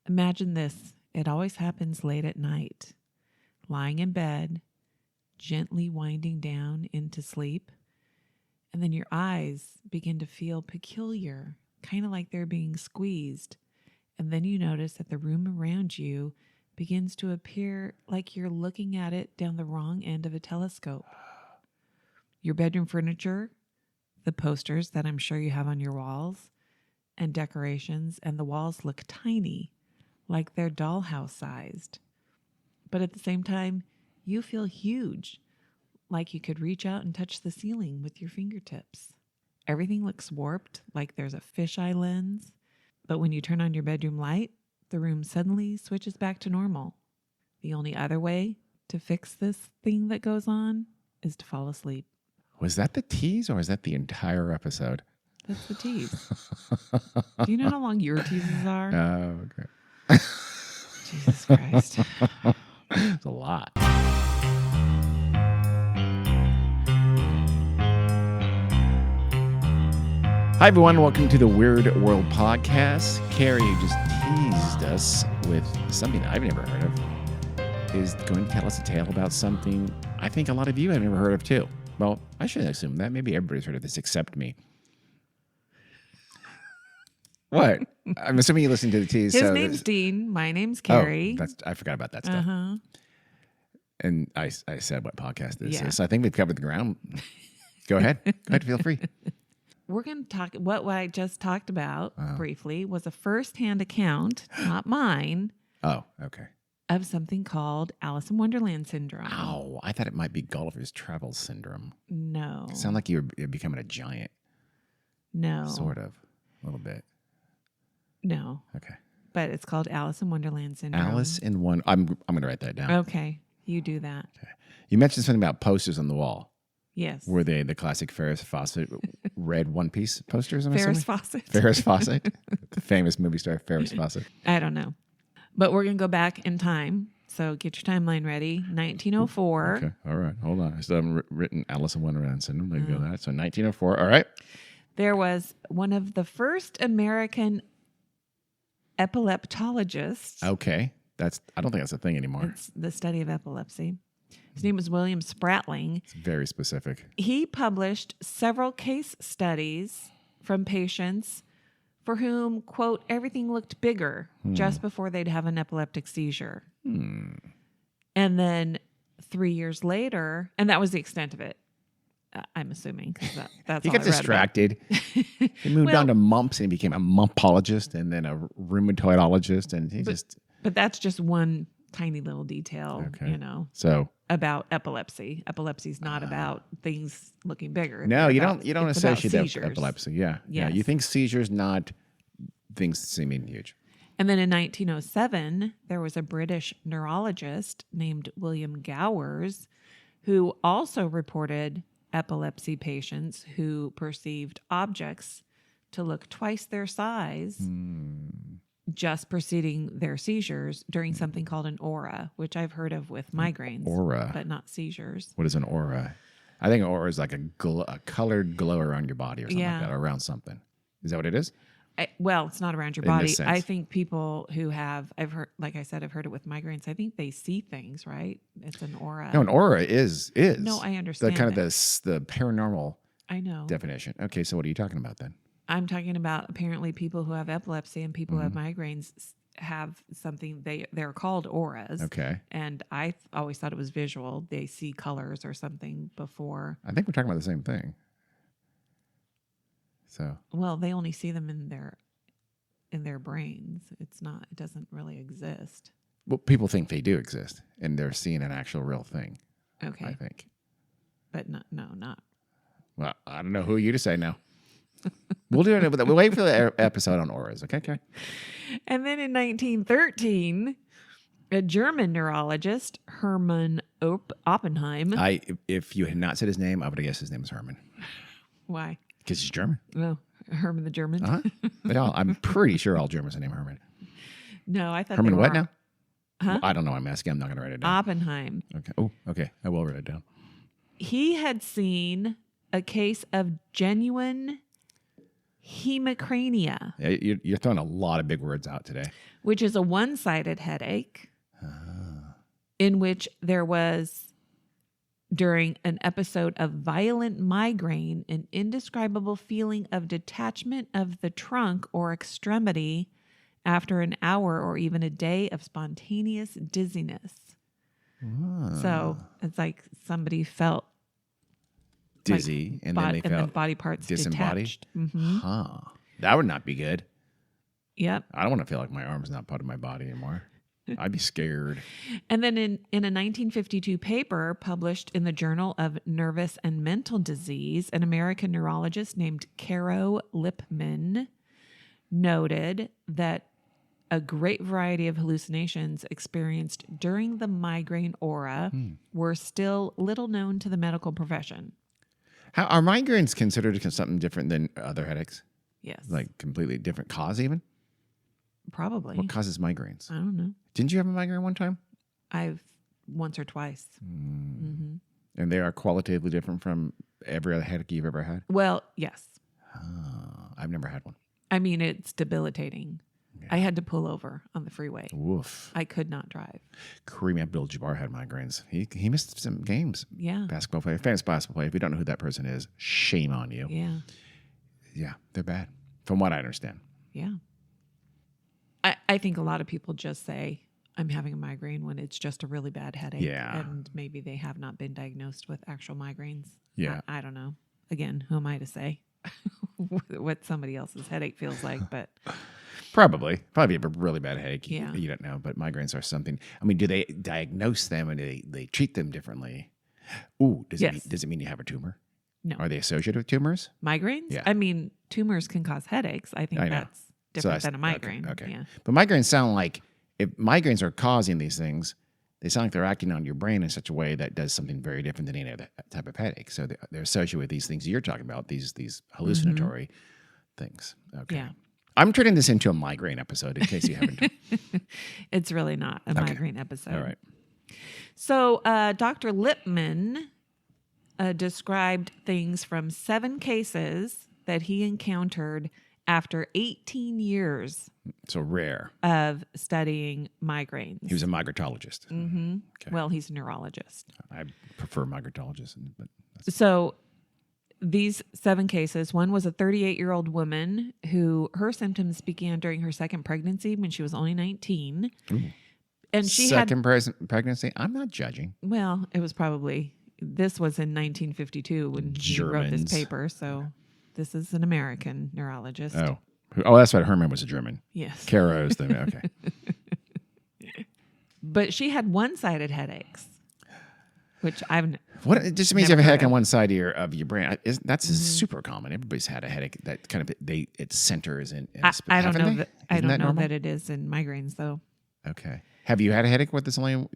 Imagine this. It always happens late at night. Lying in bed, gently winding down into sleep, and then your eyes begin to feel peculiar, kind of like they're being squeezed. And then you notice that the room around you begins to appear like you're looking at it down the wrong end of a telescope. Your bedroom furniture, the posters that I'm sure you have on your walls, and decorations, and the walls look tiny, like they're dollhouse sized. But at the same time, you feel huge, like you could reach out and touch the ceiling with your fingertips. Everything looks warped, like there's a fisheye lens. But when you turn on your bedroom light, the room suddenly switches back to normal. The only other way to fix this thing that goes on is to fall asleep. Was that the tease or is that the entire episode? That's the tease. Do you know how long your teases are? Oh, okay. Jesus Christ. It's a lot. Hi, everyone. Welcome to the Weird World Podcast. Carrie just teased us with something I've never heard of. Is going to tell us a tale about something I think a lot of you have never heard of, too. Well, I shouldn't assume that. Maybe everybody's heard of this except me. What? I'm assuming you listened to the tease. His name's Dean. My name's Carrie. Oh, I forgot about that stuff. And I said what podcast this is. So I think we've covered the ground. Go ahead. Go ahead. Feel free. We're going to talk, what I just talked about briefly was a first-hand account, not mine. Oh, okay. Of something called Alice in Wonderland Syndrome. Oh, I thought it might be Gulliver's Travel Syndrome. No. It sounded like you're becoming a giant. No. Sort of. A little bit. No. Okay. But it's called Alice in Wonderland Syndrome. Alice in One. I'm going to write that down. Okay. You do that. Okay. You mentioned something about posters on the wall. Yes. Were they the classic Ferris Fawcett red one-piece posters? Ferris Fawcett. Ferris Fawcett. The famous movie star Ferris Fawcett. I don't know. But we're going to go back in time. So get your timeline ready. 1904. Okay. All right. Hold on. I still haven't written Alice in Wonderland Syndrome. Let me go that. So 1904. All right. There was one of the first American epileptologists. Okay. I don't think that's a thing anymore. It's the study of epilepsy. His name was William Spratling. It's very specific. He published several case studies from patients for whom, quote, everything looked bigger just before they'd have an epileptic seizure. And then 3 years later, and that was the extent of it, I'm assuming. That's he all got distracted. He moved on to mumps and he became a mumpologist and then a rheumatoidologist. And But that's just one tiny little detail, So about epilepsy. Epilepsy is not about things looking bigger. No, you don't associate epilepsy. Yeah. Yes. Yeah. You think seizures, not things seeming huge. And then in 1907, there was a British neurologist named William Gowers who also reported epilepsy patients who perceived objects to look twice their size just preceding their seizures during something called an aura, which I've heard of with migraines. Aura. But not seizures. What is an aura? I think an aura is like a colored glow around your body or something like that, or around something. Is that what it is? Well, it's not around your body. I think people who have, I've heard it with migraines. I think they see things, right? It's an aura. No, an aura is. No, I understand. The paranormal definition. Okay, so what are you talking about then? I'm talking about apparently people who have epilepsy and people who have migraines have something, they're called auras. Okay. And I always thought it was visual. They see colors or something before. I think we're talking about the same thing. So. Well, they only see them in their brains. It doesn't really exist. Well, people think they do exist and they're seeing an actual real thing. Okay. I think. But not. Well, I don't know who you to say now. We'll do it. We'll wait for the episode on auras. Okay. And then in 1913, a German neurologist, Hermann Oppenheim. If you had not said his name, I would have guessed his name was Herman. Why? Because he's German. No, Herman the German. I'm pretty sure all Germans are named Herman. No, I thought Herman what now? Huh? Well, I don't know. I'm asking. I'm not going to write it down. Oppenheim. Okay. Oh, okay. I will write it down. He had seen a case of genuine hemicrania, You're throwing a lot of big words out today. which is a one-sided headache in which there was, during an episode of violent migraine, an indescribable feeling of detachment of the trunk or extremity after an hour or even a day of spontaneous dizziness. So it's like somebody felt dizzy, and then they and then felt body parts disembodied. detached. Mm-hmm. Huh. That would not be good. Yep. I don't want to feel like my arm's not part of my body anymore. I'd be scared. And then in a 1952 paper published in the Journal of Nervous and Mental Disease, an American neurologist named Caro Lipman noted that a great variety of hallucinations experienced during the migraine aura were still little known to the medical profession. How are migraines considered something different than other headaches? Yes. Like completely different cause even? Probably. What causes migraines? I don't know. Didn't you have a migraine one time? I've once or twice. Mm-hmm. And they are qualitatively different from every other headache you've ever had? Well, yes. I've never had one. I mean, it's debilitating. Yeah. I had to pull over on the freeway. Woof. I could not drive. Kareem Abdul-Jabbar had migraines. He missed some games. Yeah. Basketball player, famous basketball player. If you don't know who that person is, shame on you. Yeah. Yeah, they're bad, from what I understand. Yeah. I think a lot of people just say, I'm having a migraine when it's just a really bad headache. Yeah. And maybe they have not been diagnosed with actual migraines. Yeah. I don't know. Again, who am I to say what somebody else's headache feels like? But Probably have a really bad headache. Yeah. You don't know, but migraines are something. I mean, do they diagnose them and they treat them differently? Ooh, does it mean you have a tumor? No. Are they associated with tumors? Migraines? Yeah. I mean, tumors can cause headaches. I think I know. that's different than a migraine. Okay. Yeah. But migraines sound like, if migraines are causing these things, they sound like they're acting on your brain in such a way that does something very different than any other type of headache. So they're associated with these things you're talking about, these hallucinatory things. Okay. Yeah. I'm turning this into a migraine episode in case you haven't. It's really not a migraine episode. All right. So Dr. Lipman described things from 7 cases that he encountered after 18 years So rare. of studying migraines. He was a migrantologist. Mm-hmm. Okay. Well, he's a neurologist. I prefer migrantologists, but So these 7 cases, one was a 38-year-old woman who her symptoms began during her second pregnancy when she was only 19. Ooh. And she second pregnancy. I'm not judging. Well, it was probably, this was in 1952 when he wrote this Germans. paper. So this is an American neurologist. Oh, that's right. Herman was a German. Yes. Caro's the okay. But she had one-sided headaches, which I've What it just means you Never have a headache heard on of. one side of that's super common. Everybody's had a headache that kind of it centers in. I don't know haven't they? that I Isn't don't know normal? that it is in migraines though. Okay. Have you had a headache with this only?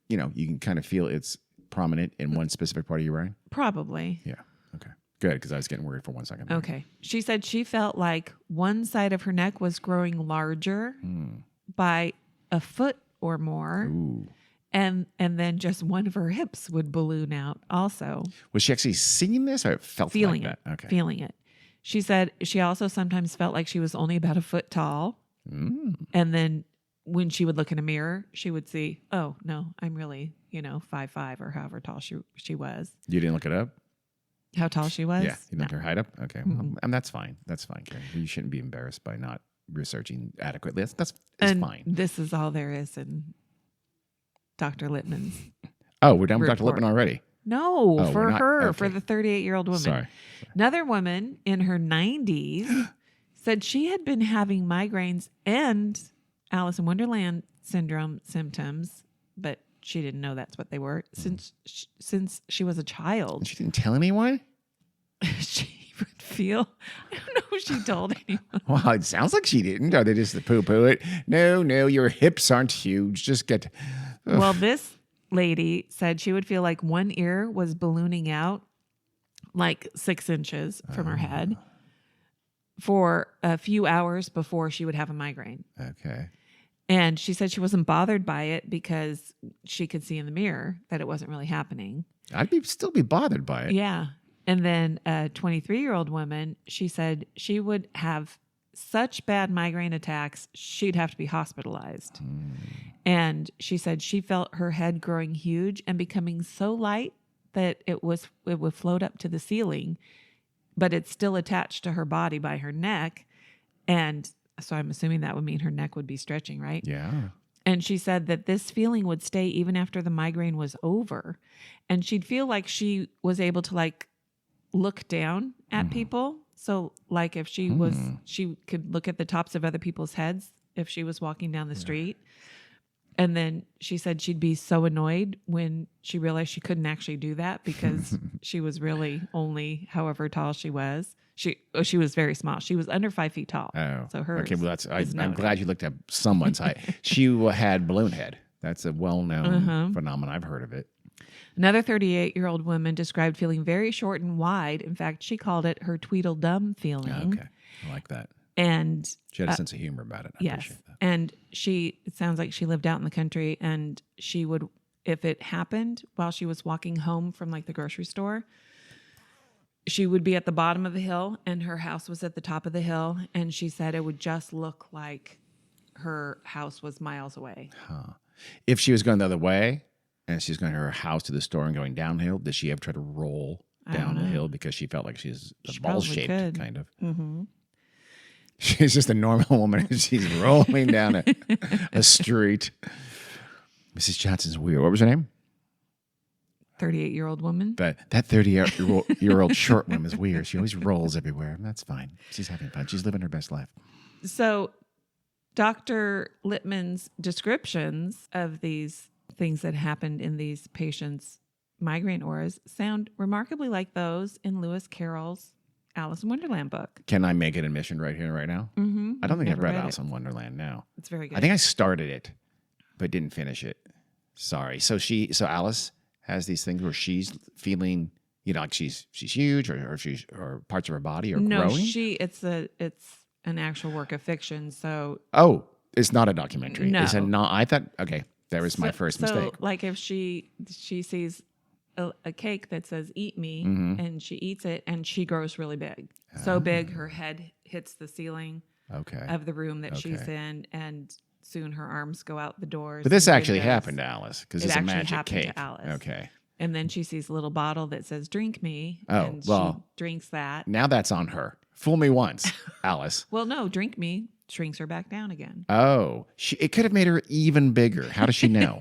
You know, you can kind of feel it's prominent in one specific part of your brain. Probably. Yeah. Okay. Good, because I was getting worried for 1 second. Okay. She said she felt like one side of her neck was growing larger by a foot or more. Ooh. And then just one of her hips would balloon out also. Was she actually seeing this, or it felt Feeling like it. that? Okay. Feeling it. She said she also sometimes felt like she was only about a foot tall. And then when she would look in a mirror, she would see, oh, no, I'm really, 5'5" or however tall she was. You didn't look it up? How tall she was? Yeah. You looked her height up? Okay. Well, Mm-mm. and that's fine. That's fine, Karen. You shouldn't be embarrassed by not researching adequately. That's And fine. this is all there is in Dr. Lippman's. Oh, we're done with Dr. report. Lippman already? No, Oh, for we're not? her, for Okay. the 38-year-old woman. Sorry. Another woman in her 90s said she had been having migraines and Alice in Wonderland Syndrome symptoms, but she didn't know that's what they were since she was a child. And she didn't tell anyone? She would feel, I don't know if she told anyone. Well, it sounds like she didn't. Or they just poo-poo it. No, your hips aren't huge. Just get... Ugh. Well, this lady said she would feel like one ear was ballooning out like 6 inches from her head for a few hours before she would have a migraine. Okay. And she said she wasn't bothered by it because she could see in the mirror that it wasn't really happening. I'd still be bothered by it. Yeah. And then a 23-year-old woman, she said she would have such bad migraine attacks, she'd have to be hospitalized. And she said she felt her head growing huge and becoming so light that it would float up to the ceiling, but it's still attached to her body by her neck. And so I'm assuming that would mean her neck would be stretching, right? Yeah. And she said that this feeling would stay even after the migraine was over. And she'd feel like she was able to like look down at people. So like if she could look at the tops of other people's heads if she was walking down the street. And then she said she'd be so annoyed when she realized she couldn't actually do that because she was really only however tall she was. She was very small. She was under 5 feet tall. Oh, so her. Okay, well I'm glad you looked at someone's height. She had balloon head. That's a well-known phenomenon. I've heard of it. Another 38-year-old woman described feeling very short and wide. In fact, she called it her Tweedledum feeling. Okay, I like that. And she had a sense of humor about it. I appreciate that. And it sounds like she lived out in the country, and she would, if it happened while she was walking home from like the grocery store, she would be at the bottom of the hill and her house was at the top of the hill. And she said it would just look like her house was miles away. Huh. If she was going the other way and she's going to her house to the store and going downhill, did she ever try to roll down the hill because she felt like she's ball-shaped kind of? Mm-hmm. She's just a normal woman. She's rolling down a street. Mrs. Johnson's weird. What was her name? 38-year-old woman. But that 30-year-old short woman is weird. She always rolls everywhere. That's fine. She's having fun. She's living her best life. So Dr. Littman's descriptions of these things that happened in these patients' migraine auras sound remarkably like those in Lewis Carroll's Alice in Wonderland book. Can I make an admission right here and right now? Mm-hmm. I don't think I've read Alice in Wonderland now. It's very good. I think I started it, but didn't finish it. Sorry. So Alice has these things where she's feeling, like she's huge or parts of her body are growing. No, it's an actual work of fiction. So it's not a documentary. No, I thought that was my first mistake. Like if she sees a cake that says "Eat me," and she eats it, and she grows really big, so big her head hits the ceiling of the room that she's in, and soon her arms go out the doors. But this actually happened to Alice because it's a magic cake. To Alice. Okay. And then she sees a little bottle that says "Drink me." And she drinks that. Now that's on her. Fool me once, Alice. Well, no, "Drink me" shrinks her back down again. Oh, it could have made her even bigger. How does she know?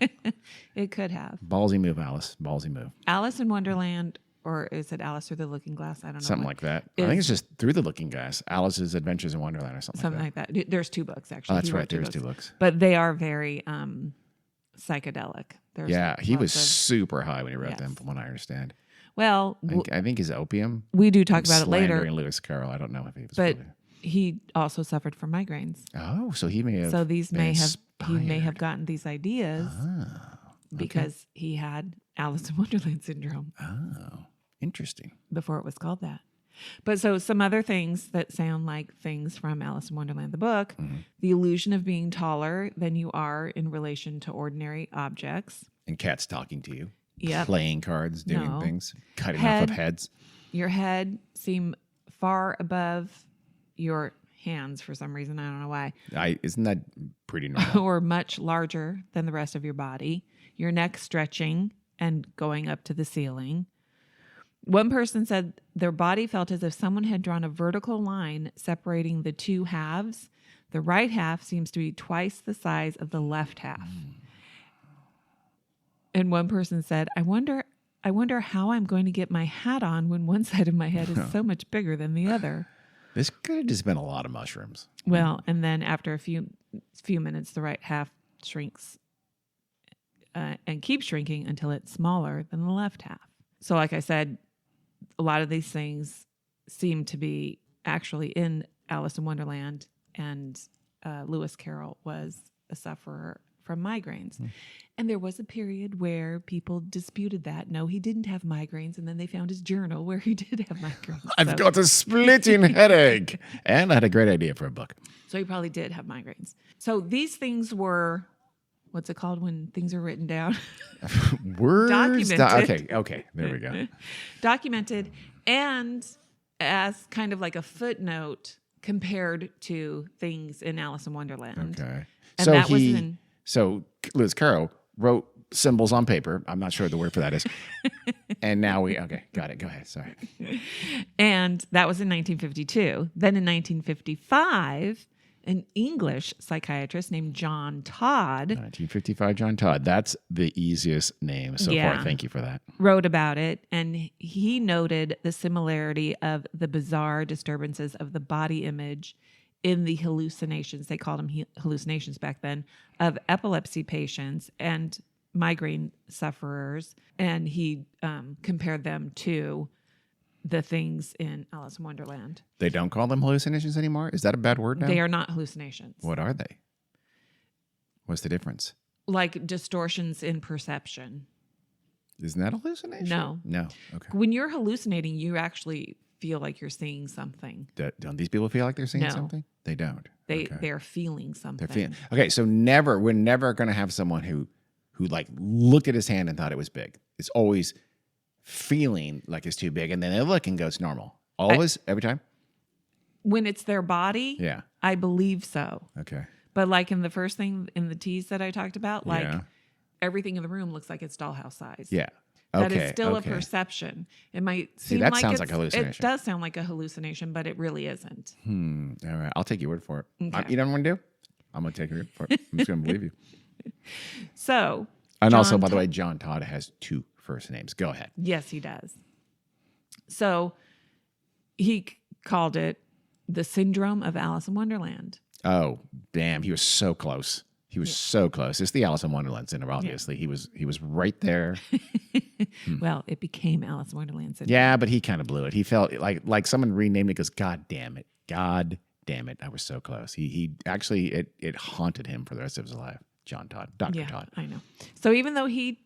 It could have. Ballsy move, Alice. Ballsy move. Alice in Wonderland, or is it Alice Through the Looking Glass? I don't know. Something like that. I think it's just Through the Looking Glass. Alice's Adventures in Wonderland or something like that. There's 2 books, actually. Oh, that's right. There's 2 books. But they are very psychedelic. He was super high when he wrote them, from what I understand. Well, I think his opium. We do talk about it later. Lewis Carroll. I don't know if he was. But he also suffered from migraines. Oh, so he may have. So he may have gotten these ideas because he had Alice in Wonderland Syndrome. Oh, interesting. Before it was called that. But so some other things that sound like things from Alice in Wonderland, the book, the illusion of being taller than you are in relation to ordinary objects. And cats talking to you. Yep. Playing cards, doing things, cutting off of heads. Your head seem far above your hands for some reason. I don't know why. Isn't that pretty normal? Or much larger than the rest of your body. Your neck stretching and going up to the ceiling. One person said their body felt as if someone had drawn a vertical line separating the 2 halves. The right half seems to be twice the size of the left half. And one person said, I wonder how I'm going to get my hat on when one side of my head is so much bigger than the other. This could have just been a lot of mushrooms. Well, and then after a few minutes, the right half shrinks and keeps shrinking until it's smaller than the left half. So like I said, a lot of these things seem to be actually in Alice in Wonderland, and Lewis Carroll was a sufferer from migraines. And there was a period where people disputed that. No, he didn't have migraines. And then they found his journal where he did have migraines. I've got a splitting headache. And I had a great idea for a book. So he probably did have migraines. So these things were, what's it called when things are written down? Words. Documented. Okay. There we go. Documented. And as kind of like a footnote compared to things in Alice in Wonderland. Okay. And So that was in... So Lewis Carroll wrote symbols on paper. I'm not sure what the word for that is. And now okay, got it. Go ahead. Sorry. And that was in 1952. Then in 1955, an English psychiatrist named John Todd 1955, John Todd. That's the easiest name so far. Thank you for that. Wrote about it, and he noted the similarity of the bizarre disturbances of the body image in the hallucinations, they called them hallucinations back then, of epilepsy patients and migraine sufferers. And he compared them to the things in Alice in Wonderland. They don't call them hallucinations anymore? Is that a bad word now? They are not hallucinations. What are they? What's the difference? Like distortions in perception. Isn't that a hallucination? No. No. Okay. When you're hallucinating, you actually feel like you're seeing something. Don't these people feel like they're seeing No. something? They don't. They're feeling something. They're feeling. Okay, so we're never going to have someone who like looked at his hand and thought it was big. It's always feeling like it's too big, and then they look and go, it's normal. Always, every time? When it's their body, Yeah. I believe so. Okay. But like in the first thing in the tease that I talked about, like Yeah. everything in the room looks like it's dollhouse size. Yeah. That Okay. is still okay. a perception. It might See, seem that like sounds like a hallucination. It does sound like a hallucination, but it really isn't. All right. I'll take your word for it. Okay. You know what I'm going to do? I'm going to take your word for it. I'm just going to believe you. So, And also, John by the way, John Todd has 2 first names. Go ahead. yes, he does. So he called it the syndrome of Alice in Wonderland. Oh, damn. He was so close. He was so close. It's the Alice in Wonderland syndrome, obviously. He was right there. Well, it became Alice in Wonderland syndrome. Yeah, but he kind of blew it. He felt like someone renamed it because, God damn it. God damn it. I was so close. He actually, it haunted him for the rest of his life. John Todd, Dr. Todd. I know. So even though he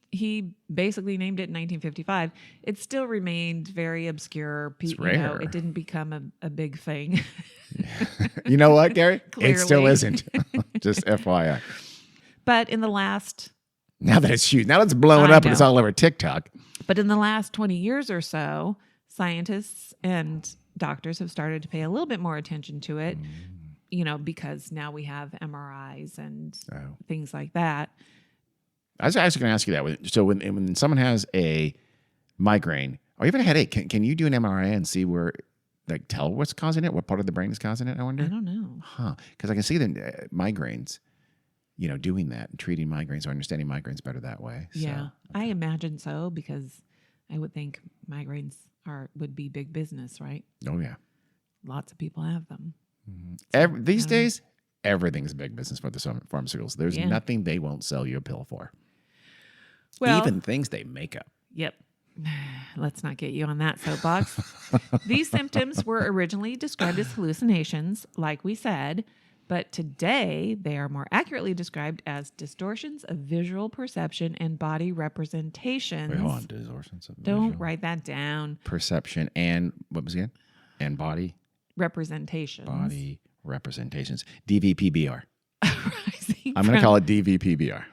basically named it in 1955, it still remained very obscure. It's rare. It didn't become a big thing. You know what, Gary? It still Clearly. isn't. Just FYI. But in the last Now that it's huge. Now that it's blowing I up and it's know. all over TikTok. 20 years or so, scientists and doctors have started to pay a little bit more attention to it, because now we have MRIs and things like that. I was actually going to ask you that. So when someone has a migraine or even a headache, can you do an MRI and see where, like, tell what's causing it? What part of the brain is causing it, I wonder? I don't know. Huh. Because I can see the migraines, doing that, treating migraines or understanding migraines better that way. So, Yeah, I imagine so, because I would think migraines would be big business, right? Oh, yeah. Lots of people have them. These days, everything's big business for the pharmaceuticals. There's nothing they won't sell you a pill for. Well, Even things they make up. Yep. Let's not get you on that soapbox. These symptoms were originally described as hallucinations, like we said, but today they are more accurately described as distortions of visual perception and body representations. Wait, hold on. Distortions of Don't visual write that down. perception and what was it again? And body Representations. representations. DVPBR. Arising I'm going to call it DVPBR.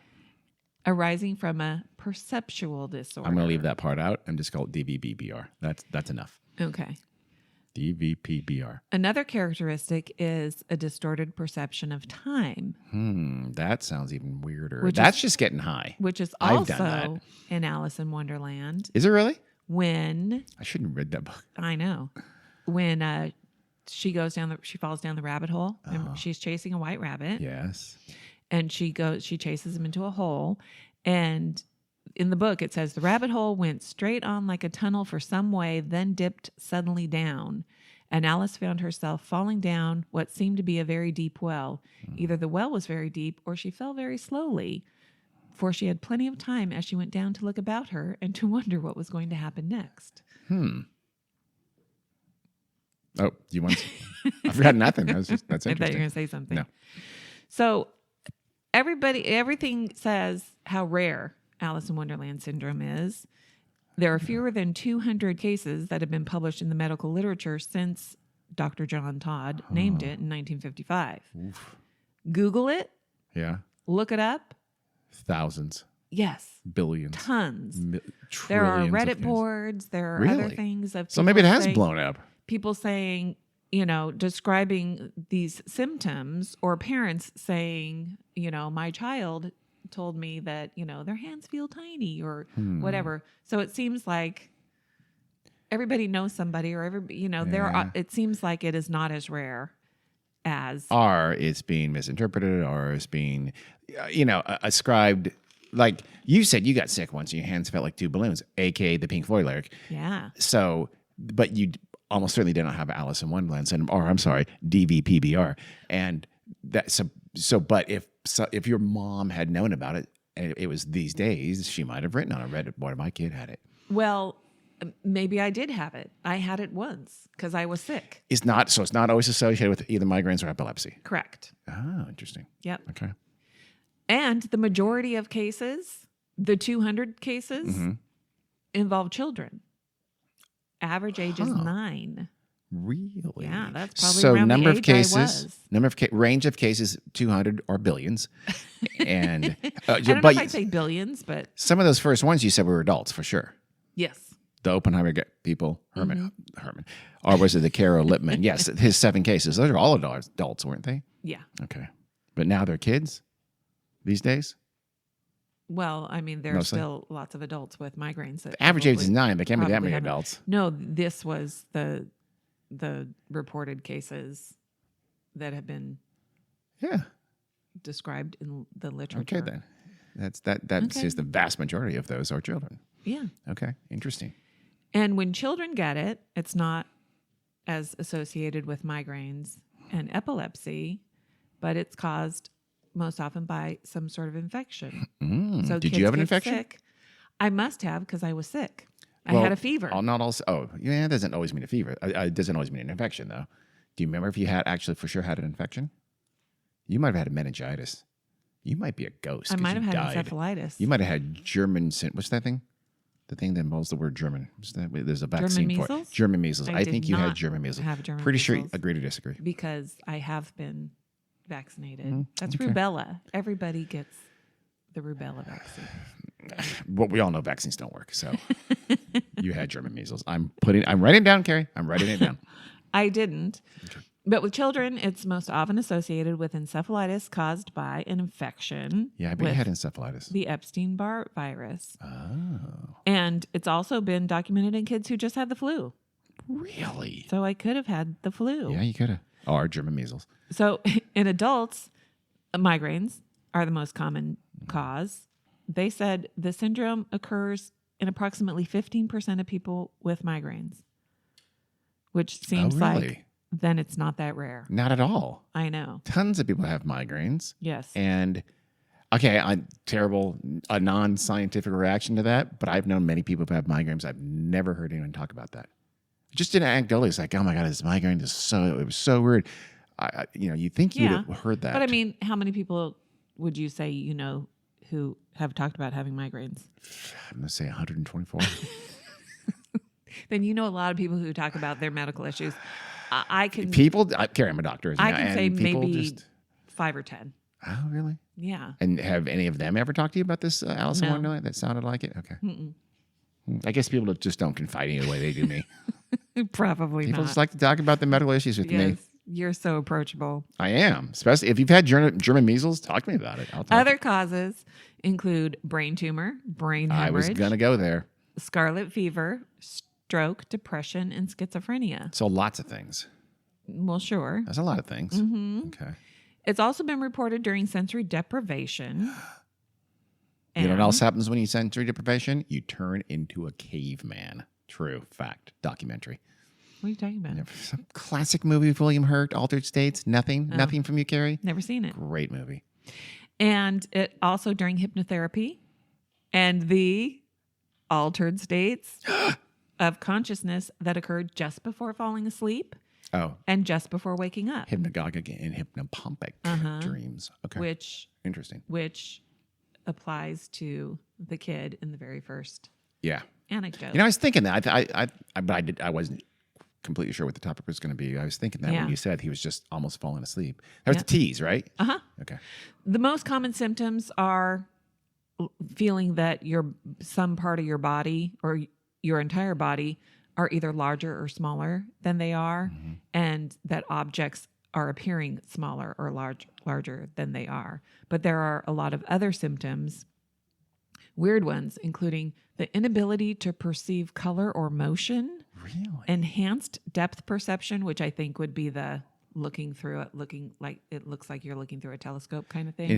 arising from a perceptual disorder. I'm going to leave that part out and just call it DVPBR. That's enough. Okay. DVPBR. Another characteristic is a distorted perception of time, That sounds even weirder. Which That's just getting high. which is I've done also in Alice in Wonderland. Is it really? When I shouldn't have read that book. I know when she falls down the rabbit hole. Remember, she's chasing a white rabbit, Yes. and she chases him into a hole. And in the book, it says the rabbit hole went straight on like a tunnel for some way, then dipped suddenly down. And Alice found herself falling down what seemed to be a very deep well. Either the well was very deep or she fell very slowly, for she had plenty of time as she went down to look about her and to wonder what was going to happen next. Oh, do you want? I forgot nothing. That's I interesting. thought you were going to say something. No. So everything says how rare Alice in Wonderland syndrome is. There are fewer than 200 cases that have been published in the medical literature since Dr. John Todd named it in 1955. Oof. Google it, Yeah. look it up. Thousands. Yes. Billions. Tons. Trillions There are of Reddit cases. boards. There are Really? other things of So maybe it people has saying- blown up. People saying, describing these symptoms, or parents saying, my child told me that, their hands feel tiny or whatever. So it seems like everybody knows somebody, or it seems like it is not as rare as. Or it's being misinterpreted, or it's being, ascribed. Like you said, you got sick once and your hands felt like two balloons, aka the Pink Floyd lyric. Yeah. So, but you almost certainly did not have Alice in Wonderland Syndrome, or I'm sorry, DVPBR. And that, but if your mom had known about it and it was these days, she might have written on a Reddit, boy, my kid had it. Well, maybe I did have it. I had it once because I was sick. It's not always associated with either migraines or epilepsy. Correct. Oh, interesting. Yep. Okay. And the majority of cases, the 200 cases, involve children. Average age is 9. Really? Yeah, that's probably around the age I was. Range of cases, 200 or billions. And I don't know if I'd say billions, but some of those first ones you said were adults for sure. yes. The Oppenheimer people, Herman, or was it the Caro Lippman? Yes, his 7 cases. Those are all adults, weren't they? Yeah. Okay, but now they're kids these days. Well, I mean, there are still lots of adults with migraines. The average age is 9. There can't be that many haven't. adults. No, this was the reported cases that have been described in the literature. Okay, then. That says the vast majority of those are children. Yeah. Okay, interesting. And when children get it, it's not as associated with migraines and epilepsy, but it's caused most often by some sort of infection. So did you have an infection? Sick. I must have, because I was sick. I had a fever. It doesn't always mean a fever. It doesn't always mean an infection, though. Do you remember if you had actually for sure had an infection? You might have had a meningitis. You might be a ghost. I might have had died. encephalitis. You might have had German. What's that thing? The thing that involves the word German. There's a vaccine German for it. measles? German measles. I think you had not German measles. have German Pretty sure. measles. Agree to disagree. Because I have been vaccinated. That's rubella. Everybody gets the rubella vaccine. Well, we all know vaccines don't work. So you had German measles. I'm writing it down, Carrie. I'm writing it down. I didn't. But with children, it's most often associated with encephalitis caused by an infection. Yeah, I bet you had encephalitis. The Epstein-Barr virus. Oh. And it's also been documented in kids who just had the flu. Really? So I could have had the flu. Yeah, you could have. Or German measles. So in adults, migraines are the most common cause. They said the syndrome occurs in approximately 15% of people with migraines, which seems like then it's not that rare. Not at all. I know. Tons of people have migraines. Yes. And okay, a non-scientific reaction to that, but I've known many people who have migraines. I've never heard anyone talk about that. Just in anecdotally, it's like, oh my God, this migraine is it was so weird. You think you would have heard that. But I mean, how many people would you say who have talked about having migraines? I'm going to say 124. Then a lot of people who talk about their medical issues. Carrie, I'm a doctor. I can say maybe 5 or 10. Oh, really? Yeah. And have any of them ever talked to you about this Alice in Wonderland? That sounded like it? Okay. I guess people just don't confide in the way they do me. Probably people not. just like to talk about the medical issues with me. You're so approachable. I am. Especially if you've had German measles, talk to me about it. Other causes include brain tumor, brain hemorrhage. I was going to go there. Scarlet fever, stroke, depression, and schizophrenia. So lots of things. Well, sure. That's a lot of things. Okay. It's also been reported during sensory deprivation. You know what else happens when you sensory deprivation? You turn into a caveman. True fact. Documentary. What are you talking about? Some classic movie with William Hurt, Altered States. Nothing from you, Carrie? Never seen it. Great movie. And it also during hypnotherapy and the altered states of consciousness that occurred just before falling asleep. Oh. And just before waking up. Hypnagogic and hypnopompic dreams. Okay. Interesting. Which applies to the kid in the very first anecdote. I was thinking that. I wasn't completely sure what the topic was going to be. I was thinking that when you said he was just almost falling asleep. That was the tease, right? Uh-huh. Okay. The most common symptoms are feeling that some part of your body or your entire body are either larger or smaller than they are, and that objects are appearing smaller or larger than they are. But there are a lot of other symptoms, weird ones, including the inability to perceive color or motion, enhanced depth perception, which I think would be the looking through it, looking like it looks like you're looking through a telescope kind of thing.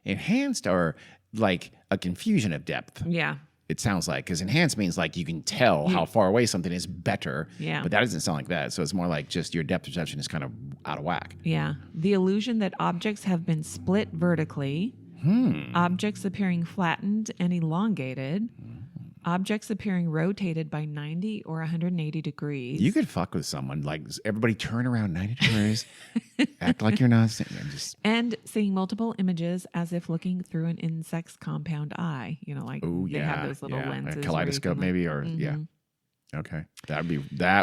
Enhanced or like a confusion of depth. Yeah. It sounds like, because enhanced means like you can tell how far away something is better. Yeah. But that doesn't sound like that. So it's more like just your depth perception is kind of out of whack. Yeah. The illusion that objects have been split vertically, objects appearing flattened and elongated, objects appeering rotated by 90 or 180 degrees. You could fuck with someone, like everybody turn around 90 degrees, act like you're not sitting there. And seeing multiple images as if looking through an insect's compound eye. You know, like they have those little lenses. A kaleidoscope maybe, or yeah. Okay. That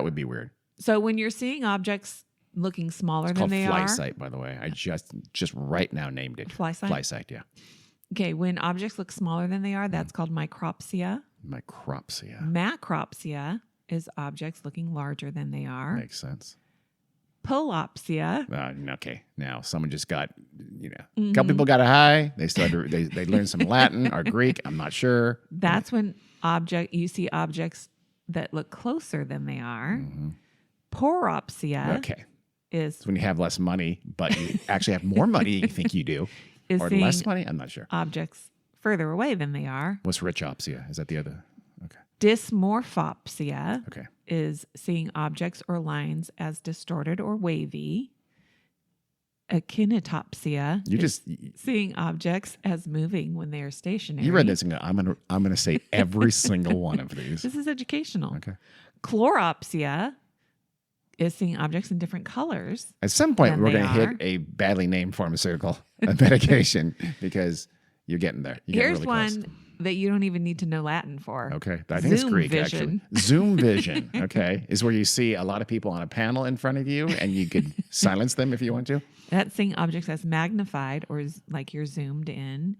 would be weird. So when you're seeing objects looking smaller than they are. are. It's called fly sight, by the way. I just right now named it. Fly sight? Fly sight, yeah. Okay, when objects look smaller than they are, that's called micropsia. Micropsia. Macropsia is objects looking larger than they are. Makes sense. Polopsia. Okay, now someone just got, a couple people got a high. They started. They learned some Latin or Greek. I'm not sure. That's when you see objects that look closer than they are. Poropsia. Okay. Is when you have less money, but you actually have more money than you think you do, or less money. I'm not sure. Objects further away than they are. What's richopsia? Is that the other? Okay. Dysmorphopsia. Okay. Is seeing objects or lines as distorted or wavy. Echinotopsia. Seeing objects as moving when they are stationary. You read this and go, I'm gonna say every single one of these. This is educational. Okay. Chloropsia is seeing objects in different colors. At some point, we're going to hit a badly named pharmaceutical medication because you're getting there. Here's one that you don't even need to know Latin for. Okay. I think it's Greek, actually. Zoom vision, okay, is where you see a lot of people on a panel in front of you and you could silence them if you want to. That's seeing objects as magnified or like you're zoomed in.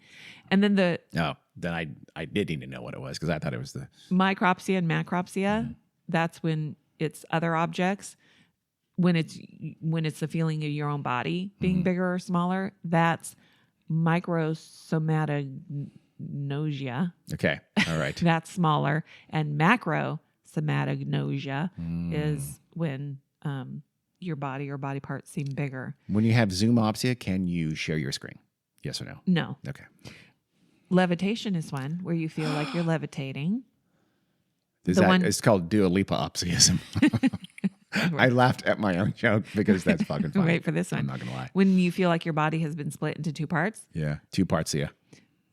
And then then I did need to know what it was because I thought it was the... Micropsia and macropsia, that's when it's other objects. When it's the feeling of your own body being bigger or smaller, that's microsomatogonia. Okay, all right. That's smaller. And macrosomatogonia is when your body or body parts seem bigger. When you have zoomopsia, can you share your screen? Yes or no? No. Okay. Levitation is one where you feel like you're levitating. It's called Dua Lipa-opsiism. I laughed at my own joke because that's fucking funny. Wait for this one. I'm not going to lie. When you feel like your body has been split into two parts. Yeah, 2 parts, yeah.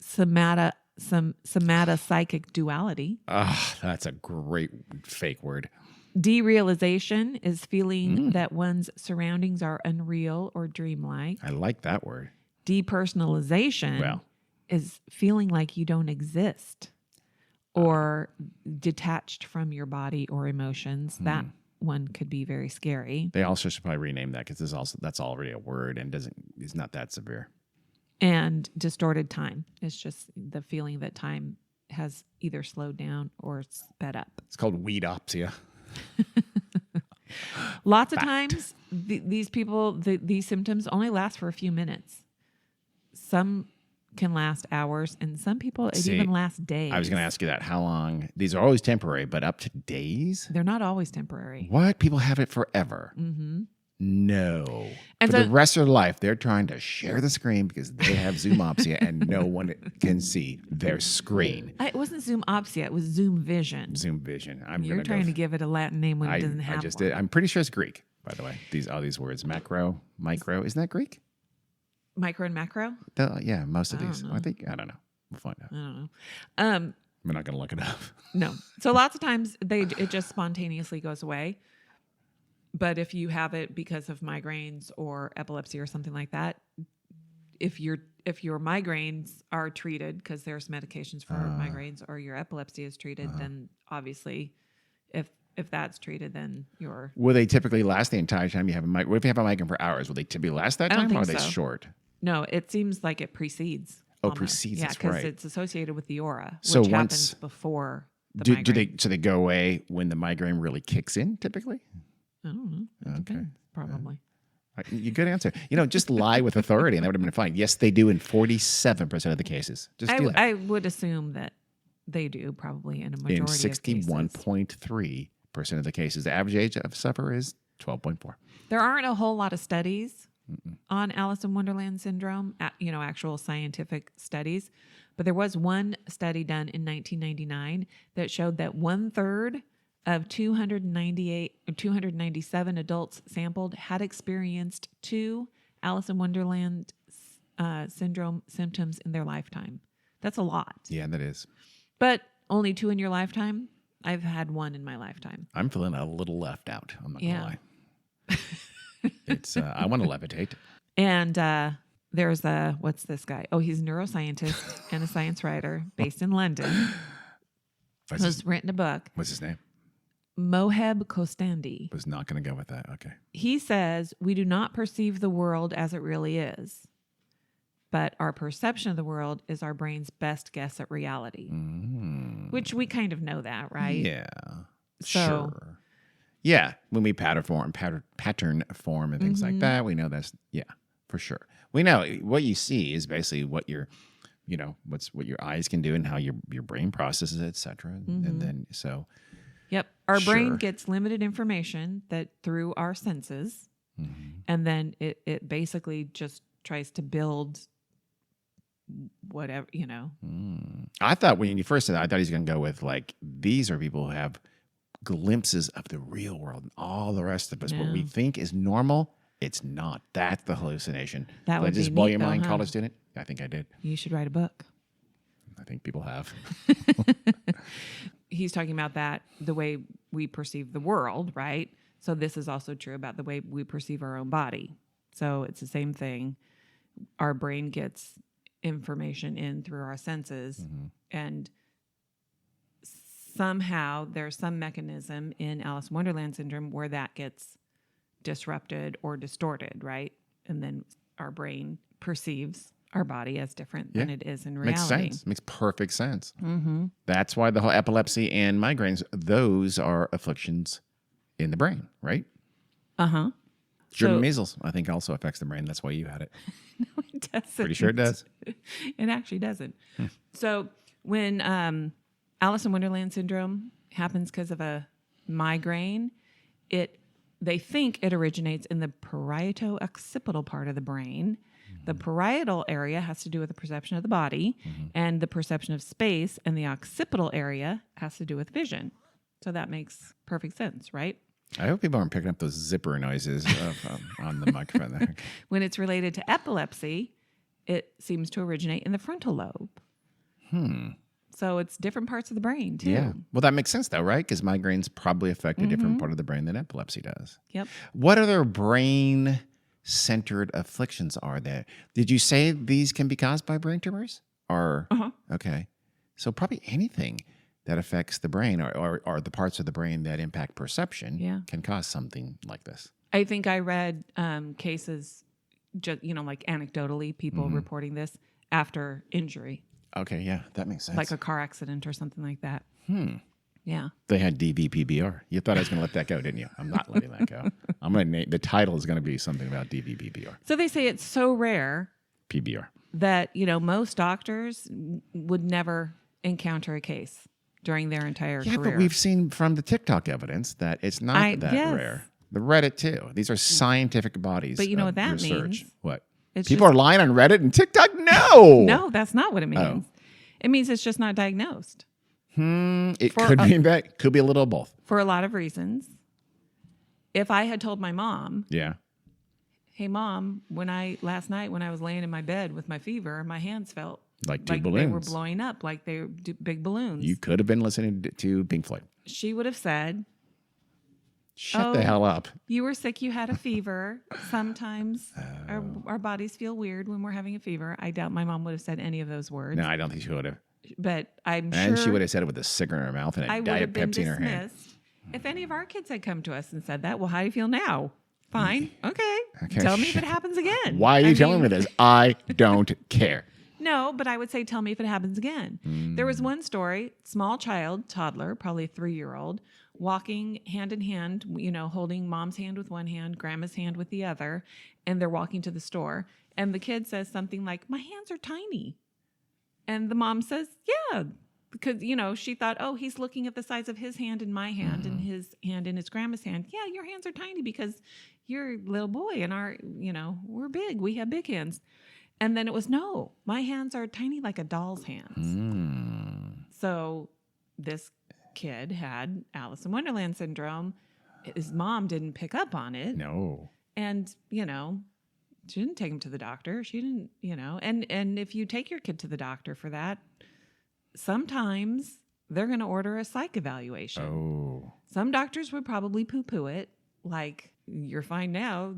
Somatopsychic duality. That's a great fake word. Derealization is feeling that one's surroundings are unreal or dreamlike. I like that word. Depersonalization is feeling like you don't exist or detached from your body or emotions. That one could be very scary. They also should probably rename that because that's already a word and is not that severe. And distorted time. It's just the feeling that time has either slowed down or sped up. It's called weedopsia. Lots of times, these symptoms only last for a few minutes. Some can last hours, and some people even lasts days. I was going to ask you that. How long? These are always temporary, but up to days? They're not always temporary. What? People have it forever? Mm-hmm. No. And for the rest of their life, they're trying to share the screen because they have zoomopsia and no one can see their screen. It wasn't zoomopsia. It was zoom vision. Zoom vision. You're trying to give it a Latin name when it doesn't have one. Did. I'm pretty sure it's Greek, by the way. All these words. Macro, micro. Isn't that Greek? Micro and macro? Yeah, most of these. I don't know. We'll find out. I don't know. We're not going to look it up. No. So lots of times it just spontaneously goes away. But if you have it because of migraines or epilepsy or something like that, if your migraines are treated because there's medications for migraines or your epilepsy is treated, then obviously if that's treated, then you're... Will they typically last the entire time you have a migraine? What if you have a migraine for hours? Will they typically last that time or are they short? No, it seems like it precedes. Oh, on the- precedes yeah, us, because right. it's associated with the aura, which So happens before the do migraine. they go away when the migraine really kicks in typically? I don't know. It Okay. depends, probably. You good answer. Just lie with authority and that would have been fine. Yes, they do in 47% of the cases. Just do that. I would assume that they do probably in a majority In of cases. 61.3% of the cases. The average age of sufferer is 12.4. There aren't a whole lot of studies on Alice in Wonderland syndrome, actual scientific studies. But there was one study done in 1999 that showed that 1/3 of 297 adults sampled had experienced 2 Alice in Wonderland syndrome symptoms in their lifetime. That's a lot. Yeah, that is. But only 2 in your lifetime? I've had 1 in my lifetime. I'm feeling a little left out. I'm not going to lie. It's I want to levitate. And there's what's this guy? Oh, he's a neuroscientist and a science writer based in London. Who's written a book. What's his name? Moheb Kostandi. Was not going to go with that. Okay. He says, we do not perceive the world as it really is, but our perception of the world is our brain's best guess at reality, which we kind of know that, right? Yeah. So, sure. Yeah. When we pattern form and things like that, we know that's, for sure. We know what you see is basically what your, what your eyes can do and how your brain processes it, et cetera. And then, so. Yep. Our brain Sure. gets limited information that through our senses, and then it basically just tries to build whatever, I thought when you first said that, I thought he's going to go with like, these are people who have glimpses of the real world and all the rest of us. What we think is normal, it's not. That's the hallucination. That would Did I just be blow neat, your though, mind, huh? college student? I think I did. You should write a book. I think people have. He's talking about that, the way we perceive the world, right? So this is also true about the way we perceive our own body. So it's the same thing. Our brain gets information in through our senses, and somehow there's some mechanism in Alice in Wonderland syndrome where that gets disrupted or distorted, right? And then our brain perceives our body as different than it is in reality. Makes sense. Makes perfect sense. That's why the whole epilepsy and migraines, those are afflictions in the brain, right? German measles, I think, also affects the brain. That's why you had it. No, it doesn't. Pretty sure it does. It actually doesn't. So when Alice in Wonderland syndrome happens because of a migraine, they think it originates in the parieto-occipital part of the brain. The parietal area has to do with the perception of the body, and the perception of space, and the occipital area has to do with vision. So that makes perfect sense, right? I hope people aren't picking up those zipper noises on the microphone there. When it's related to epilepsy, it seems to originate in the frontal lobe. So it's different parts of the brain, too. Yeah. Well, that makes sense, though, right? Because migraines probably affect a different part of the brain than epilepsy does. Yep. What other brain-centered afflictions are there? Did you say these can be caused by brain tumors? Or okay. So probably anything that affects the brain or the parts of the brain that impact perception can cause something like this. I think I read cases, just, like anecdotally, people reporting this after injury. Okay, yeah, that makes sense. Like a car accident or something like that. Yeah. They had DVPBR. You thought I was going to let that go, didn't you? I'm not letting that go. I'm going to name the title is going to be something about DVPBR. So they say it's so rare PBR. that, most doctors would never encounter a case during their entire career. Yeah, but we've seen from the TikTok evidence that it's not that rare. The Reddit, too. These are scientific bodies. But you know what that research. means? What? It's People are lying on Reddit and TikTok? No! No, that's not what it means. It means it's just not diagnosed. It could be that. Could be a little of both. For a lot of reasons. If I had told my mom, Yeah. hey, Mom, last night when I was laying in my bed with my fever, my hands felt Like two they balloons. were blowing up, like they were big balloons. You could have been listening to Pink Floyd. She would have said, Shut the hell up. you were sick, you had a fever. Sometimes our bodies feel weird when we're having a fever. I doubt my mom would have said any of those words. No, I don't think she would have. But I'm sure. And she would have said it with a cigarette in her mouth and a I would Diet have been Pepsi in her hand. dismissed. If any of our kids had come to us and said that, well, how do you feel now? Fine. Okay. Tell me if it happens again. Why are you telling me this? I don't care. No, but I would say, tell me if it happens again. There was one story, small child, toddler, probably a 3-year-old, walking hand in hand, holding mom's hand with one hand, grandma's hand with the other, and they're walking to the store. And the kid says something like, my hands are tiny. And the mom says, yeah, because, she thought, oh, he's looking at the size of his hand in my hand and his hand in his grandma's hand. Yeah, your hands are tiny because you're a little boy and we're big. We have big hands. And then it was, no, my hands are tiny like a doll's hands. So this kid had Alice in Wonderland syndrome. His mom didn't pick up on it. No. And, she didn't take him to the doctor. She didn't, and if you take your kid to the doctor for that, sometimes they're going to order a psych evaluation. Oh. Some doctors would probably poo-poo it, like, you're fine now,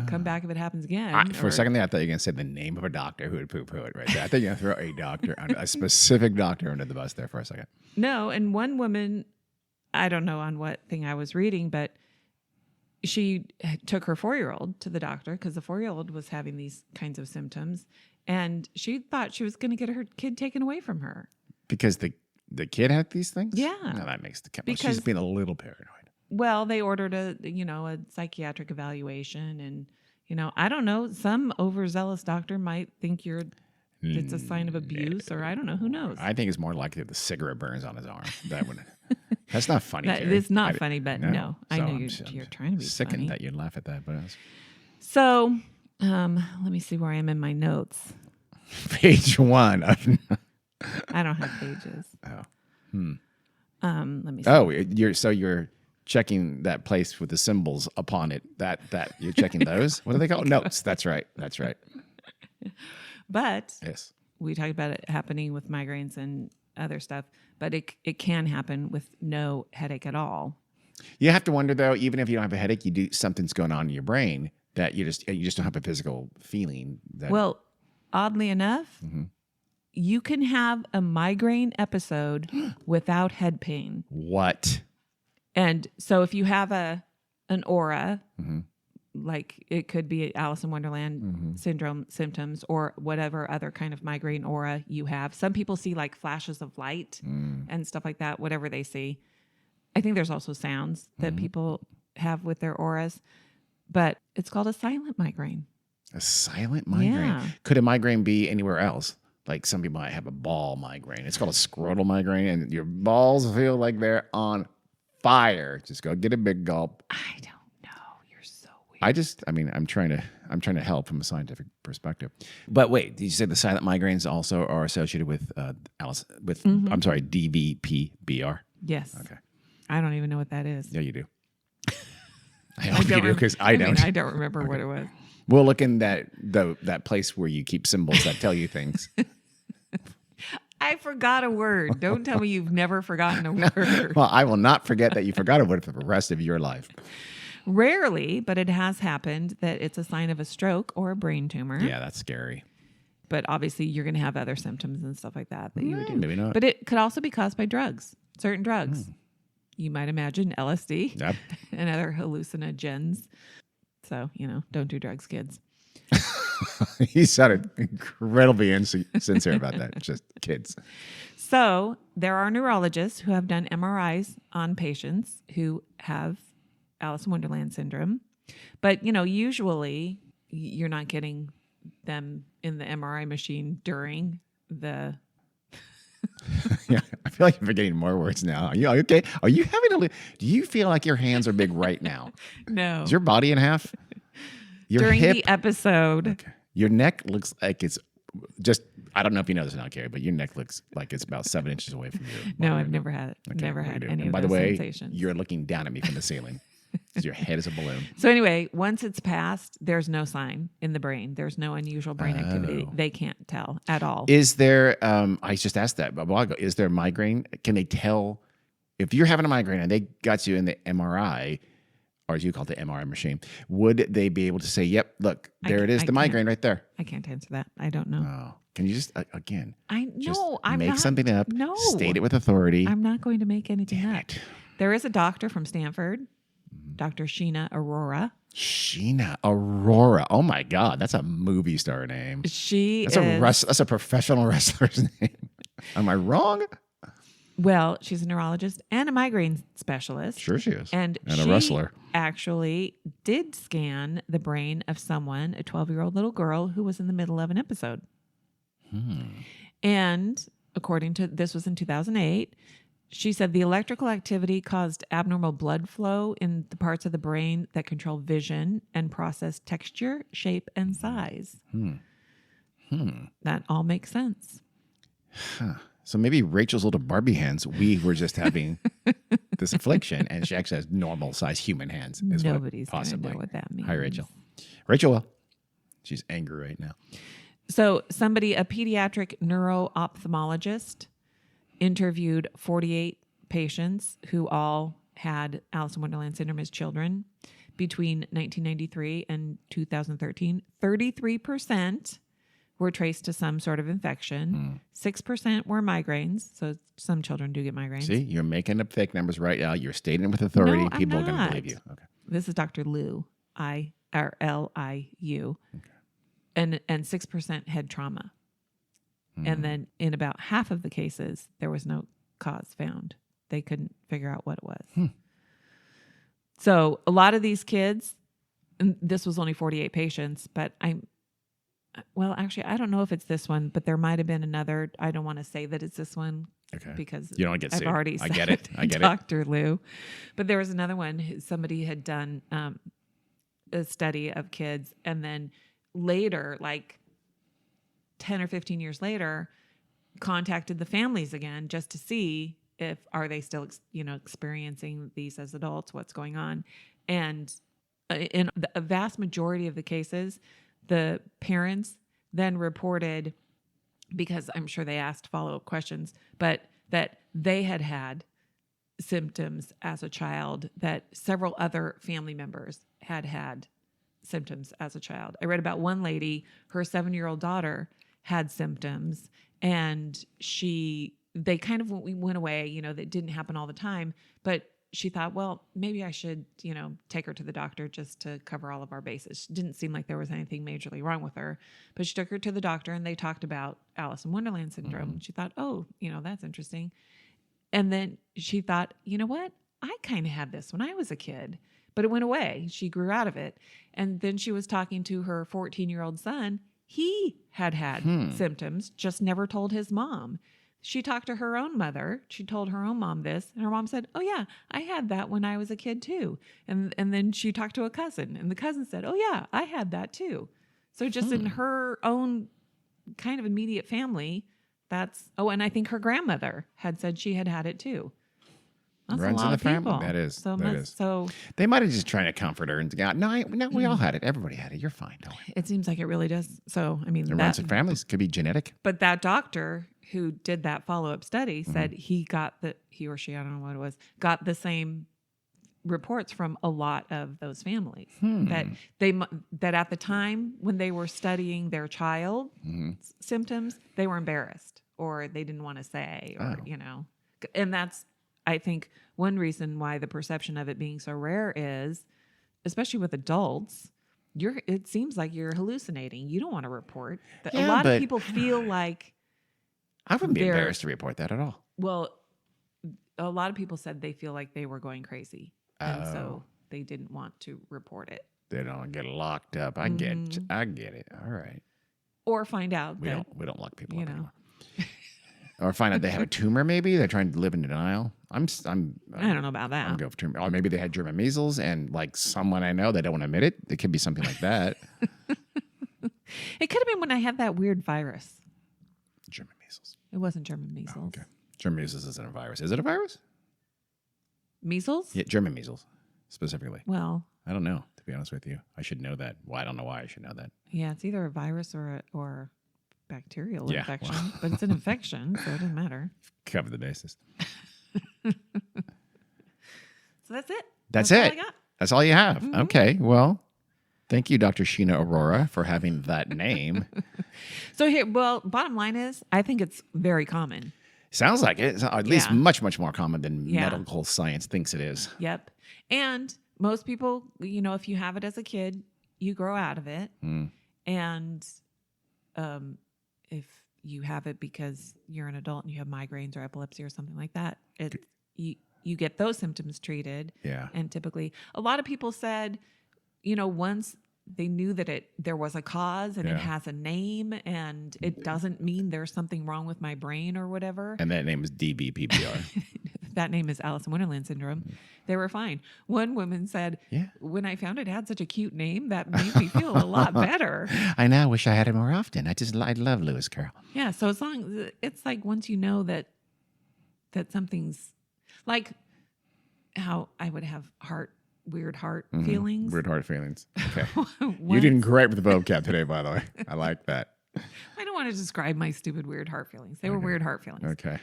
come back if it happens again. For a second there, I thought you were going to say the name of a doctor who would poo-poo it right there. I think you're going to throw a doctor, a specific doctor under the bus there for a second. No, and one woman, I don't know on what thing I was reading, but she took her 4-year-old to the doctor because the 4-year-old was having these kinds of symptoms, and she thought she was going to get her kid taken away from her. Because the kid had these things? Yeah. No, that makes she's being a little paranoid. Well, they ordered a psychiatric evaluation, and, I don't know, some overzealous doctor might think it's a sign of abuse, or I don't know, who knows? I think it's more likely the cigarette burns on his arm. That's not funny. It's not funny, but no. I know you're trying to be sickened funny. that you'd laugh at that, but So, let me see where I am in my notes. Page 1 of. I don't have pages. Oh. Let me see. Oh, you're checking that place with the symbols upon it. That you're checking those. What do they call notes? That's right. But yes, we talked about it happening with migraines and other stuff, but it can happen with no headache at all. You have to wonder though, even if you don't have a headache, something's going on in your brain that you just don't have a physical feeling. Well, oddly enough, you can have a migraine episode without head pain. What? And so if you have an aura, like it could be Alice in Wonderland syndrome symptoms or whatever other kind of migraine aura you have. Some people see like flashes of light and stuff like that, whatever they see. I think there's also sounds that people have with their auras, but it's called a silent migraine. A silent migraine? Yeah. Could a migraine be anywhere else? Like some people might have a ball migraine. It's called a scrotal migraine, and your balls feel like they're on fire. Just go get a big gulp. I don't know. You're so weird. I'm trying to help from a scientific perspective. But wait, did you say the silent migraines also are associated with I'm sorry, DVPBR? Yes. Okay. I don't even know what that is. Yeah, you do. I hope you do because I don't. I don't remember what it was. We'll look in that place where you keep symbols that tell you things. I forgot a word. Don't tell me you've never forgotten a word. Well, I will not forget that you forgot a word for the rest of your life. Rarely, but it has happened that it's a sign of a stroke or a brain tumor. Yeah, that's scary. But obviously, you're going to have other symptoms and stuff like that you would do. Maybe not. But it could also be caused by drugs, certain drugs. You might imagine LSD and other hallucinogens. So, don't do drugs, kids. He sounded incredibly insincere about that. Just kids. So there are neurologists who have done MRIs on patients who have Alice in Wonderland syndrome. But, usually you're not getting them in the MRI machine during the... Yeah, I feel like you're forgetting more words now. Are you okay? Are you do you feel like your hands are big right now? No. Is your body in half? During the episode. Okay. Your neck looks like it's just, I don't know if you know this now, Carrie, but your neck looks like it's about 7 inches away from you. No, I've never had it. Okay, never had any of those sensations. You're looking down at me from the ceiling because your head is a balloon. So anyway, once it's passed, there's no sign in the brain. There's no unusual brain activity. They can't tell at all. Is there, I just asked that a while ago, is there migraine? Can they tell if you're having a migraine and they got you in the MRI, or as you call it, the MRI machine, would they be able to say, yep, look, there it is, the migraine right there? I can't answer that. I don't know. Oh. Can you just, again, I'm make not, something up, no, state it with authority? I'm not going to make anything Damn up. it. There is a doctor from Stanford, Dr. Sheena Arora. Sheena Aurora. Oh my God, that's a movie star name. That's a professional wrestler's name. Am I wrong? Well, she's a neurologist and a migraine specialist. Sure she is. And a she wrestler. Actually did scan the brain of someone, a 12-year-old little girl who was in the middle of an episode. And according to, this was in 2008, she said the electrical activity caused abnormal blood flow in the parts of the brain that control vision and process texture, shape, and size. That all makes sense. So maybe Rachel's little Barbie hands, we were just having this affliction, and she actually has normal size human hands. Nobody's going to know what that means. Hi, Rachel. Rachel, well, she's angry right now. So a pediatric neuro-ophthalmologist, interviewed 48 patients who all had Alice in Wonderland syndrome as children between 1993 and 2013. 33% were traced to some sort of infection. 6% were migraines. So some children do get migraines. See, you're making up fake numbers right now. You're stating it with authority. No, People I'm are going to not. believe you. Okay. This is Dr. Liu, Liu. Okay. And 6% had trauma. And then in about half of the cases, there was no cause found. They couldn't figure out what it was. So a lot of these kids, and this was only 48 patients, but actually, I don't know if it's this one, but there might have been another. I don't want to say that it's this one. Okay. Because you don't get I've sued. already I get it. Dr. Liu. But there was another one. Somebody had done a study of kids, and then later, like 10 or 15 years later, contacted the families again just to see if are they still experiencing these as adults, what's going on. And in a vast majority of the cases, the parents then reported, because I'm sure they asked follow-up questions, but that they had symptoms as a child, that several other family members had symptoms as a child. I read about one lady, her 7-year-old daughter had symptoms, and they kind of went away, that didn't happen all the time, but she thought, well, maybe I should, take her to the doctor just to cover all of our bases. It didn't seem like there was anything majorly wrong with her, but she took her to the doctor and they talked about Alice in Wonderland syndrome. And she thought, oh, that's interesting. And then she thought, you know what? I kind of had this when I was a kid, but it went away. She grew out of it. And then she was talking to her 14-year-old son. He had symptoms, just never told his mom. She talked to her own mother. She told her own mom this, and her mom said, oh yeah, I had that when I was a kid too. And then she talked to a cousin, and the cousin said, oh yeah, I had that too. So just in her own kind of immediate family, and I think her grandmother had said she had it too. That's Runs a lot in the of people. family. That is. So they might have just trying to comfort her and go, no, we all had it. Everybody had it. You're fine. Don't worry. it seems like it really does. So, I mean, It runs in families. Could be genetic. But that doctor who did that follow-up study said he or she, I don't know what it was, got the same reports from a lot of those families that at the time when they were studying their child's symptoms, they were embarrassed or they didn't want to say, or, and that's, I think, one reason why the perception of it being so rare is, especially with adults, it seems like you're hallucinating. You don't want to report. A lot of people feel like I wouldn't be embarrassed to report that at all. Well, a lot of people said they feel like they were going crazy, and so they didn't want to report it. They don't get locked up. I get it. All right. Or find out we don't lock people up anymore. Or find out they have a tumor. Maybe they're trying to live in denial. I don't know about that. I'm going for tumor. Or maybe they had German measles, and like someone I know, they don't want to admit it. It could be something like that. It could have been when I had that weird virus. German measles. It wasn't German measles. Oh, okay. German measles isn't a virus. Is it a virus? Measles? Yeah, German measles specifically. Well, I don't know, to be honest with you. I should know that. Well, I don't know why I should know that. Yeah, it's either a virus or bacterial infection, but it's an infection, so it doesn't matter. Cover the bases. So that's it. That's all it. I got. That's all you have. Mm-hmm. Okay. Well, thank you, Dr. Sheena Aurora, for having that name. Bottom line is, I think it's very common. Sounds like it. It's at least much, much more common than medical science thinks it is. Yep. And most people, if you have it as a kid, you grow out of it. And if you have it because you're an adult and you have migraines or epilepsy or something like that, you get those symptoms treated. Yeah. And typically, a lot of people said, once they knew that there was a cause and it has a name and it doesn't mean there's something wrong with my brain or whatever. And that name is DVPBR. That name is Alice in Wonderland Syndrome. They were fine. One woman said, when I found it had such a cute name, that made me feel a lot better. I now wish I had it more often. I love Lewis Carroll. Yeah. So as long it's like once you know that something's like how I would have weird heart feelings. Weird heart feelings. Okay. You did great with the vocab today, by the way. I like that. I don't want to describe my stupid weird heart feelings. They were weird heart feelings. Okay.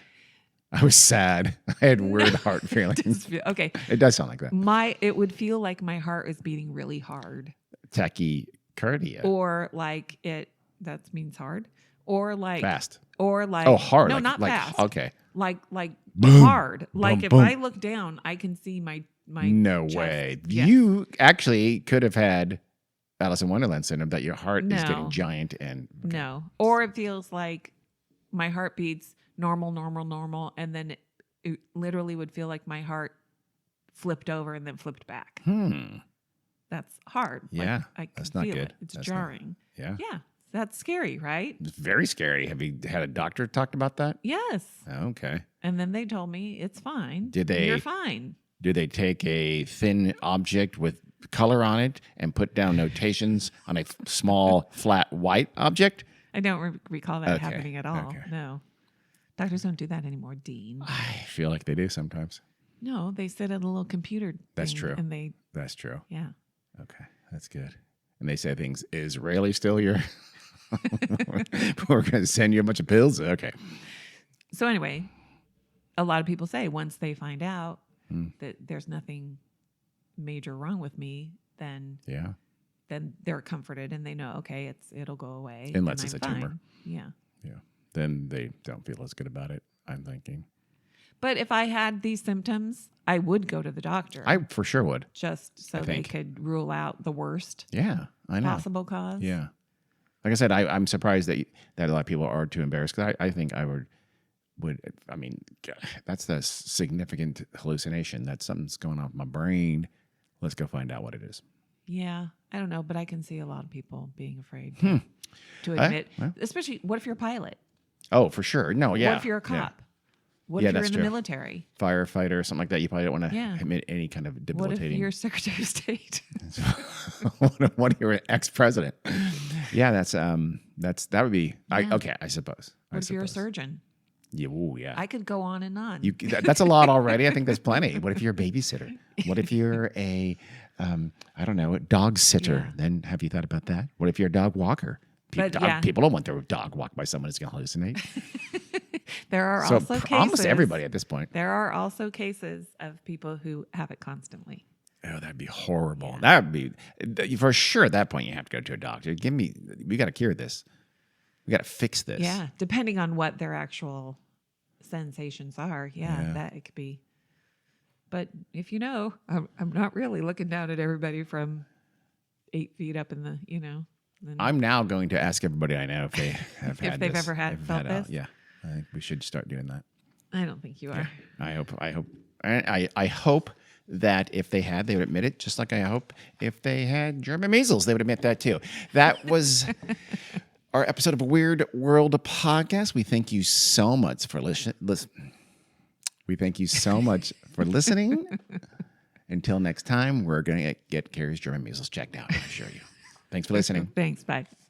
I was sad. I had weird heart feelings. Okay. It does sound like that. It would feel like my heart is beating really hard. Tachycardia. Or like that means hard. Or like fast. Or like hard. No, like, not fast. Okay. Like boom, hard. Like boom, if boom. I look down, I can see my No chest. way. Yes. You actually could have had Alice in Wonderland syndrome, that your heart is getting No. giant and No. Or it feels like my heart beats normal, and then it literally would feel like my heart flipped over and then flipped back. That's hard. Yeah. Like, I can That's not feel good. it. It's That's jarring. Yeah. Yeah. That's scary, right? It's very scary. Have you had a doctor talk about that? Yes. Okay. And then they told me it's fine. Did they- You're fine. Do they take a thin object with color on it and put down notations on a small, flat, white object? I don't recall that Okay, happening at all. okay. No. Doctors don't do that anymore, Dean. I feel like they do sometimes. No, they sit at a little computer. That's thing true. And they, That's true. yeah. Okay, that's good. And they say things, is Rayleigh still here? We're going to send you a bunch of pills? Okay. So anyway, a lot of people say once they find out that there's nothing major wrong with me, then they're comforted and they know, okay, it'll go away. Unless and it's I'm a tumor. fine. Yeah. Yeah. Then they don't feel as good about it, I'm thinking. But if I had these symptoms, I would go to the doctor. I for sure would. Just so they could rule out the worst Yeah, I know. possible cause. Yeah. Like I said, I'm surprised that a lot of people are too embarrassed, because I think I would, I mean, that's the significant hallucination. That something's going on with my brain. Let's go find out what it is. Yeah. I don't know, but I can see a lot of people being afraid to admit, especially what if you're a pilot? Oh, for sure. No, yeah. What if you're a cop? Yeah. What Yeah, if you're that's in the true. military? Firefighter or something like that. You probably don't want to Yeah. admit any kind of What if debilitating. you're Secretary of State? What if you're an ex-president? Yeah, that would be. Yeah. Okay, I suppose. What if you're a surgeon? Yeah, ooh, yeah. I could go on and on. That's a lot already. I think that's plenty. What if you're a babysitter? What if you're a, I don't know, a dog sitter? Yeah. Then have you thought about that? What if you're a dog walker? But, yeah. People don't want their dog walked by someone who's going to hallucinate. There are So also cases. almost everybody at this point. There are also cases of people who have it constantly. Oh, that'd be horrible. Yeah. That would be, for sure, at that point, you have to go to a doctor. We got to cure this. We got to fix this. Yeah, depending on what their actual sensations are. Yeah, Yeah. that it could be. But if you know, I'm not really looking down at everybody from 8 feet up in the, then I'm now going to ask everybody I know if they have If had they've this, ever if they've felt this? Yeah, I think we should start doing that. I don't think you are. I hope that if they had, they would admit it, just like I hope if they had German measles, they would admit that too. That was our episode of Weird World podcast. We thank you so much for We thank you so much for listening. Until next time, we're going to get Carrie's German measles checked out, I assure you. Thanks for listening. Thanks. Bye.